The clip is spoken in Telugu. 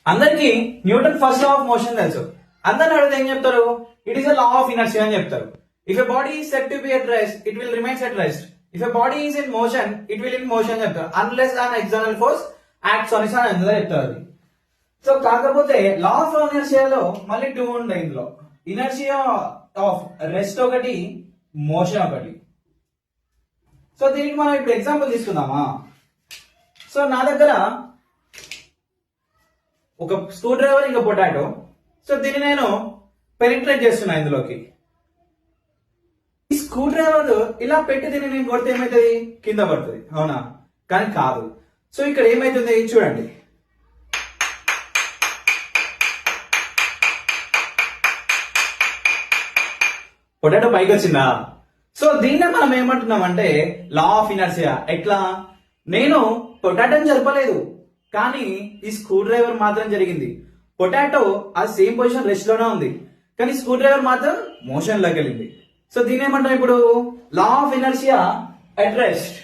అందరికి Newton first law of motion తెలుసు. అందరిని అడిగితే ఏం చెప్తారు? It is a law of inertia అని చెప్తారు. If a body is set to be at rest, it will remains at rest. If a body is in motion, it will in motion చెప్తారు. Unless an external force acts on it అని అందరూ చెప్తారు అది. సో కాకపోతే లా ఆఫ్ ఇనర్షియాలో మళ్ళీ టూ ఉంటాయి ఇందులో. ఇనర్షియా ఆఫ్ రెస్ట్ ఒకటి, మోషన్ ఒకటి. సో దీనికి మనం ఇప్పుడు ఎగ్జాంపుల్ తీసుకుందామా? సో నా దగ్గర ఒక స్క్రూ డ్రైవర్ ఇంకా పొటాటో. సో దీన్ని నేను పెనిట్రేట్ చేస్తున్నా ఇందులోకి. ఈ స్క్రూ డ్రైవర్ ఇలా పెట్టి దీన్ని నేను కొడితే ఏమైతుంది? కింద పడుతుంది, అవునా? కానీ కాదు. సో ఇక్కడ ఏమైతుంది చూడండి. పొటాటో పైకి వచ్చిందా? సో దీన్నే మనం ఏమంటున్నాం అంటే లా ఆఫ్ ఇనర్షియా. ఎట్లా? నేను పొటాటోని జరపలేదు, కానీ ఈ స్క్రూ డ్రైవర్ మాత్రం జరిగింది. పొటాటో ఆ సేమ్ పొజిషన్ రెస్ట్ లోనే ఉంది, కానీ స్క్రూ డ్రైవర్ మాత్రం మోషన్ లోకి వెళ్ళింది. సో దీని ఏమంటాం ఇప్పుడు? లా ఆఫ్ ఇనర్షియా అట్ రెస్ట్.